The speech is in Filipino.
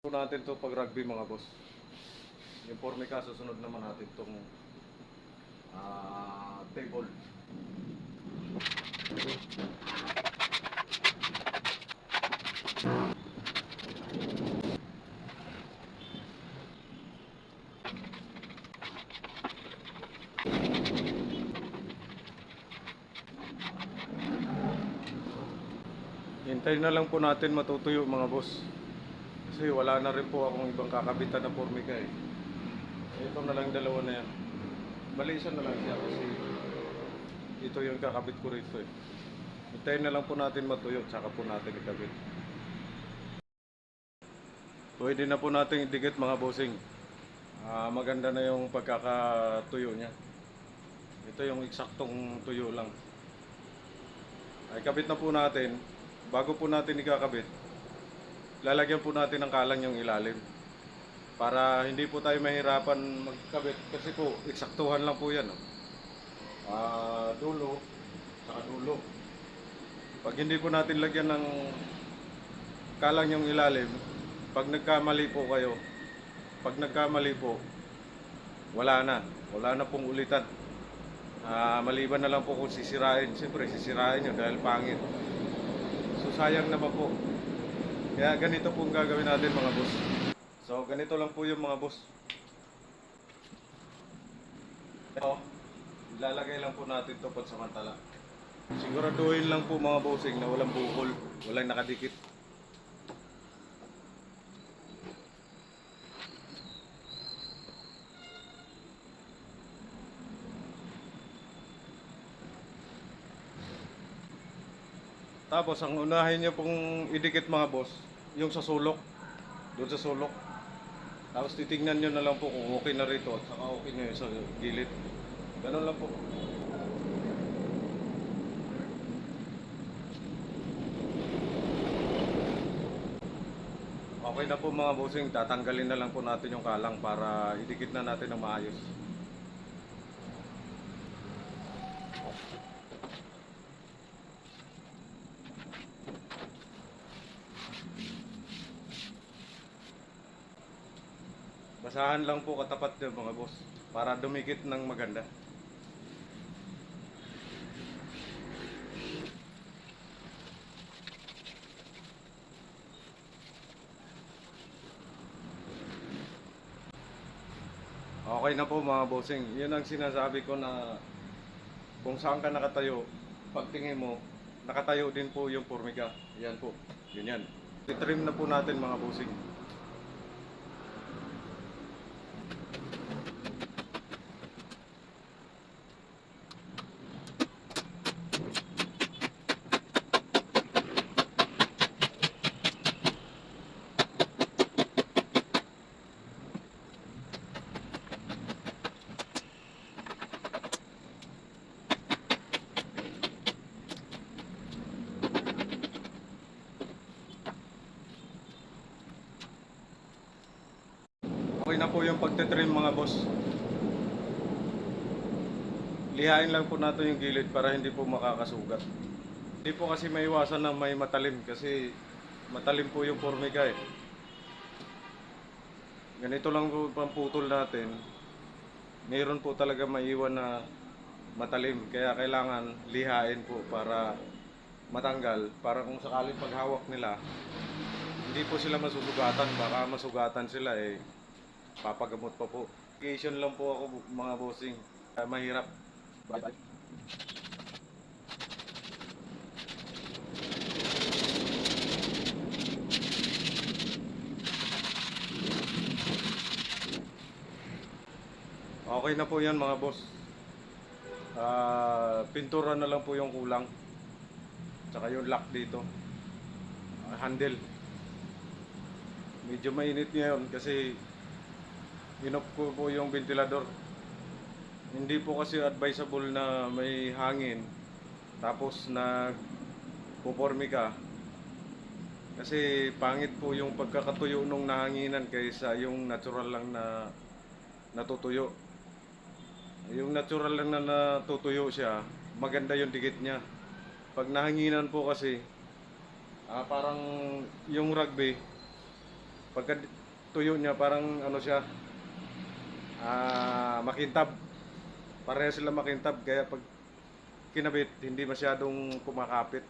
Natin to pag rugby mga boss. Yung formica, susunod naman natin tong table. Hintayin na lang po natin matutuyo mga boss. Kasi wala na rin po akong ibang kakabitan na formica eh. Ito na lang dalawa na yan. Malisan na lang siya kasi ito yung kakabit ko rito eh. Hintayin na lang po natin matuyo tsaka po natin ikabit. Pwede na po natin idikit mga bossing. Maganda na yung pagkakatuyo niya. Ito yung eksaktong tuyo lang. Ay kabit na po natin. Bago po natin ikakabit, lalagyan po natin ng kalang yung ilalim. Para hindi po tayo mahirapan magkabit kasi po eksaktuhan lang po yan. Dulo, saka dulo. Pag hindi po natin lagyan ng kalang yung ilalim, pag nagkamali po kayo, wala na pong ulitan. Maliban na lang po kung sisirain. Siyempre sisirain nyo dahil pangit. So sayang naman po. Kaya ganito po ang gagawin natin mga boss. So ganito lang po yung mga boss. Ito, ilalagay lang po natin ito pansamantala. Siguraduhin lang po mga bossing na walang bukol, walang nakadikit. Tapos ang unahin nyo pong idikit mga boss, yung sa sulok, doon sa sulok. Tapos titingnan nyo na lang po kung okay na rito at saka okay nyo sa gilid. Ganun lang po. Okay na po mga bossing, tatanggalin na lang po natin yung kalang para idikit na natin ng maayos. Basahan lang po katapat nyo mga boss para dumikit ng maganda. Okay na po mga bossing. Yun ang sinasabi ko na kung saan ka nakatayo, pagtingin mo, nakatayo din po yung formica. Yan po. Ganyan. I-trim na po natin mga bossing. Okay na po yung pagtetrim mga boss. Lihain lang po natin yung gilid para hindi po makakasugat. Hindi po kasi maiwasan na may matalim kasi matalim po yung formica eh. Ganito lang po pamputol natin. Mayroon po talaga maiwan na matalim kaya kailangan lihain po para matanggal para kung sakaling paghawak nila hindi po sila masusugatan, baka masugatan sila eh papagamot pa po. Vacation lang po ako mga bossing. Mahirap. Okay na po yan mga boss. Pintura na lang po yung kulang. Tsaka yung lock dito. Handle. Medyo mainit ngayon kasi inop ko po yung ventilador. Hindi po kasi advisable na may hangin tapos nagpupormi ka kasi pangit po yung pagkakatuyo nung nahanginan kaysa yung natural lang na natutuyo. Yung natural lang na natutuyo siya, maganda yung dikit niya. Pag nahanginan po kasi parang yung rugby Pagka tuyo niya parang ano siya, makintab. Pareha sila makintab kaya pag kinabit hindi masyadong kumakapit.